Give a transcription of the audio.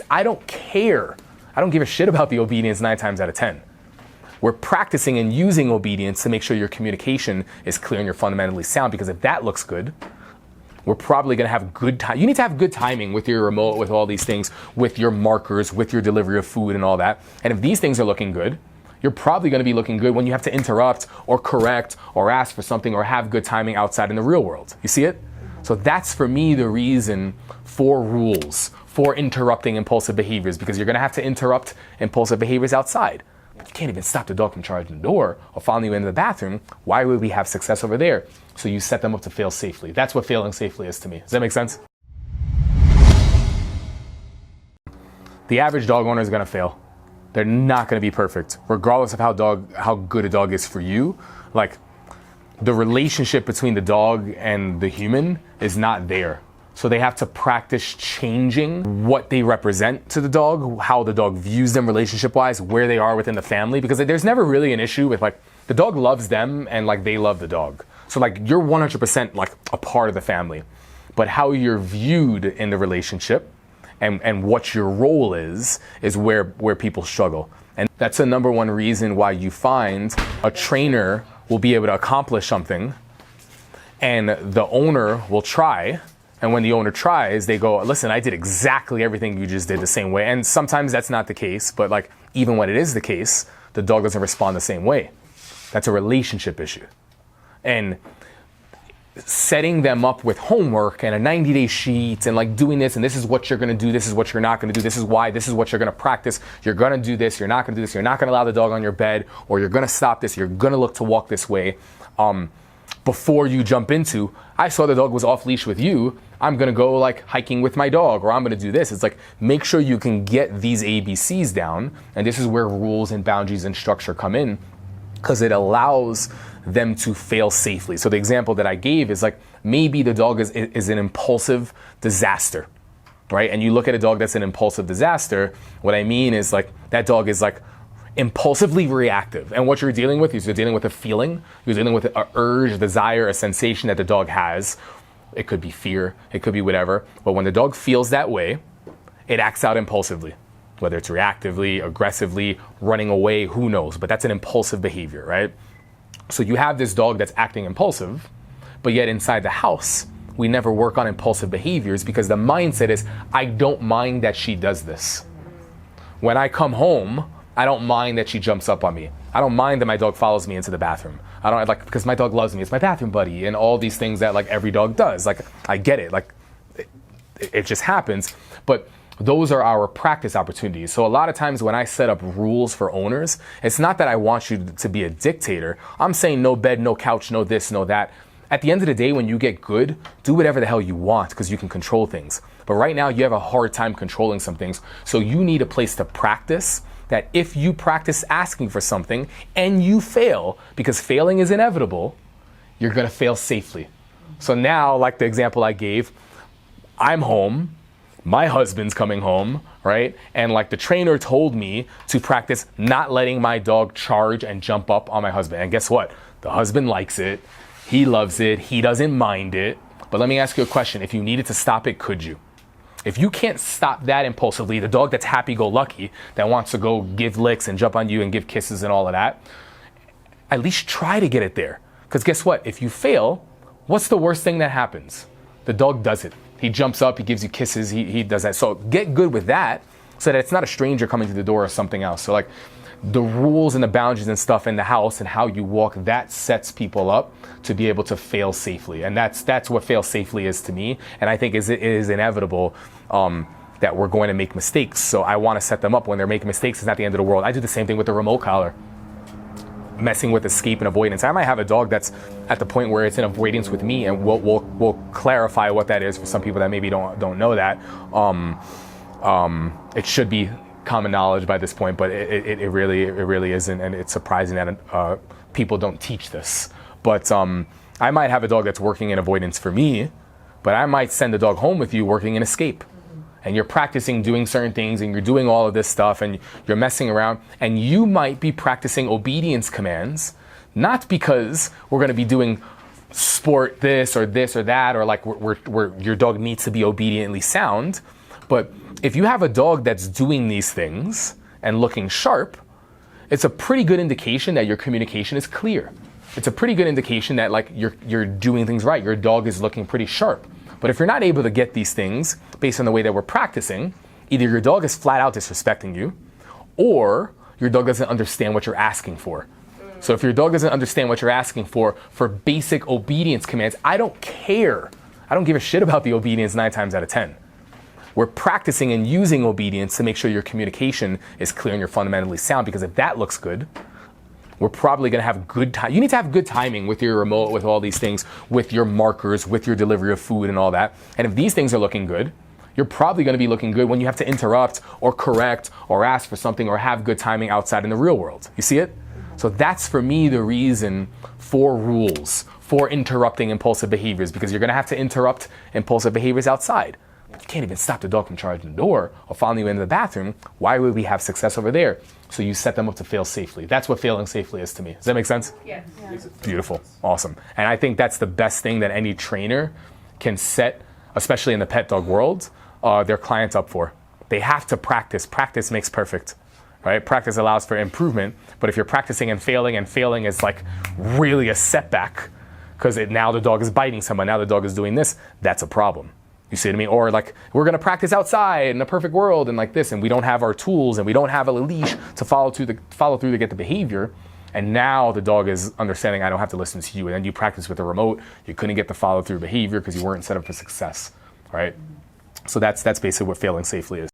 I don't care. I don't give a shit about the obedience 9 times out of 10. We're practicing and using obedience to make sure your communication is clear and you're fundamentally sound, because if that looks good, we're probably going to have good time. You need to have good timing with your remote, with all these things, with your markers, with your delivery of food and all that. And if these things are looking good, you're probably going to be looking good when you have to interrupt or correct or ask for something or have good timing outside in the real world. You see it? So that's, for me, the reason for rules, for interrupting impulsive behaviors, because you're going to have to interrupt impulsive behaviors outside. But you can't even stop the dog from charging the door or following you into the bathroom. Why would we have success over there? So you set them up to fail safely. That's what failing safely is to me. Does that make sense? The average dog owner is going to fail. They're not going to be perfect, regardless of how good a dog is for you. Like, the relationship between the dog and the human is not there. So they have to practice changing what they represent to the dog, how the dog views them relationship-wise, where they are within the family, because there's never really an issue with, like, the dog loves them and, like, they love the dog. So, like, you're 100% like a part of the family. But how you're viewed in the relationship and what your role is where people struggle. And that's the number one reason why you find a trainer will be able to accomplish something and the owner will try. And when the owner tries, they go, listen, I did exactly everything you just did the same way. And sometimes that's not the case, but, like, even when it is the case, the dog doesn't respond the same way. That's a relationship issue. And setting them up with homework and a 90-day sheet and, like, doing this, and this is what you're going to do, this is what you're not going to do, this is why, this is what you're going to practice, you're going to do this, you're not going to do this, you're not going to allow the dog on your bed, or you're going to stop this, you're going to look to walk this way. Before you jump into, I saw the dog was off leash with you, I'm going to go, like, hiking with my dog, or I'm going to do this. It's like, make sure you can get these ABCs down, and this is where rules and boundaries and structure come in, because it allows them to fail safely. So the example that I gave is, like, maybe the dog is an impulsive disaster, right? And you look at a dog that's an impulsive disaster, what I mean is, like, that dog is, like, impulsively reactive. And what you're dealing with is you're dealing with a feeling, you're dealing with an urge, a desire, a sensation that the dog has. It could be fear, it could be whatever. But when the dog feels that way, it acts out impulsively, whether it's reactively, aggressively, running away, who knows? But that's an impulsive behavior, right? So you have this dog that's acting impulsive, but yet inside the house, we never work on impulsive behaviors because the mindset is, I don't mind that she does this. When I come home, I don't mind that she jumps up on me. I don't mind that my dog follows me into the bathroom. I don't, like, because my dog loves me. It's my bathroom buddy, and all these things that, like, every dog does. Like, I get it. Like, it just happens. But those are our practice opportunities. So a lot of times when I set up rules for owners, it's not that I want you to be a dictator. I'm saying no bed, no couch, no this, no that. At the end of the day, when you get good, do whatever the hell you want because you can control things. But right now, you have a hard time controlling some things. So you need a place to practice that if you practice asking for something and you fail, because failing is inevitable, you're going to fail safely. So now, like the example I gave, I'm home. My husband's coming home, right? And, like, the trainer told me to practice not letting my dog charge and jump up on my husband. And guess what? The husband likes it. He loves it. He doesn't mind it. But let me ask you a question. If you needed to stop it, could you? If you can't stop that impulsively, the dog that's happy-go-lucky, that wants to go give licks and jump on you and give kisses and all of that, at least try to get it there. Because guess what? If you fail, what's the worst thing that happens? The dog does it. He jumps up, he gives you kisses, he does that. So get good with that so that it's not a stranger coming to the door or something else. So, like, the rules and the boundaries and stuff in the house and how you walk, that sets people up to be able to fail safely. And that's what fail safely is to me. And I think it is inevitable that we're going to make mistakes. So I want to set them up when they're making mistakes. It's not the end of the world. I do the same thing with the remote collar. Messing with escape and avoidance. I might have a dog that's at the point where it's in avoidance with me, and we'll clarify what that is for some people that maybe don't know that. It should be common knowledge by this point, but it really isn't, and it's surprising that people don't teach this. But I might have a dog that's working in avoidance for me, but I might send the dog home with you working in escape. And you're practicing doing certain things and you're doing all of this stuff and you're messing around, and you might be practicing obedience commands, not because we're going to be doing sport this or that, or like we're your dog needs to be obediently sound, But if you have a dog that's doing these things and looking sharp, it's a pretty good indication that your communication is clear. It's a pretty good indication that like you're doing things right. Your dog is looking pretty sharp. But if you're not able to get these things based on the way that we're practicing, either your dog is flat out disrespecting you, or your dog doesn't understand what you're asking for. So if your dog doesn't understand what you're asking for basic obedience commands, I don't care. I don't give a shit about the obedience 9 times out of 10. We're practicing and using obedience to make sure your communication is clear and you're fundamentally sound, because if that looks good, we're probably going to have good time. You need to have good timing with your remote, with all these things, with your markers, with your delivery of food and all that. And if these things are looking good, you're probably going to be looking good when you have to interrupt or correct or ask for something or have good timing outside in the real world. You see it? So that's, for me, the reason for rules, for interrupting impulsive behaviors, because you're going to have to interrupt impulsive behaviors outside. But you can't even stop the dog from charging the door or following you into the bathroom. Why would we have success over there? So you set them up to fail safely. That's what failing safely is to me. Does that make sense? Yes. Yeah. Beautiful. Awesome. And I think that's the best thing that any trainer can set, especially in the pet dog world, their clients up for. They have to practice. Practice makes perfect. Right? Practice allows for improvement, but if you're practicing and failing is like really a setback, because now the dog is biting someone, now the dog is doing this, that's a problem. You see what I mean? Or like, we're going to practice outside in a perfect world and like this, and we don't have our tools and we don't have a leash to follow through to get the behavior, and now the dog is understanding, I don't have to listen to you, and then you practice with the remote, you couldn't get the follow through behavior because you weren't set up for success, right? So that's basically what failing safely is.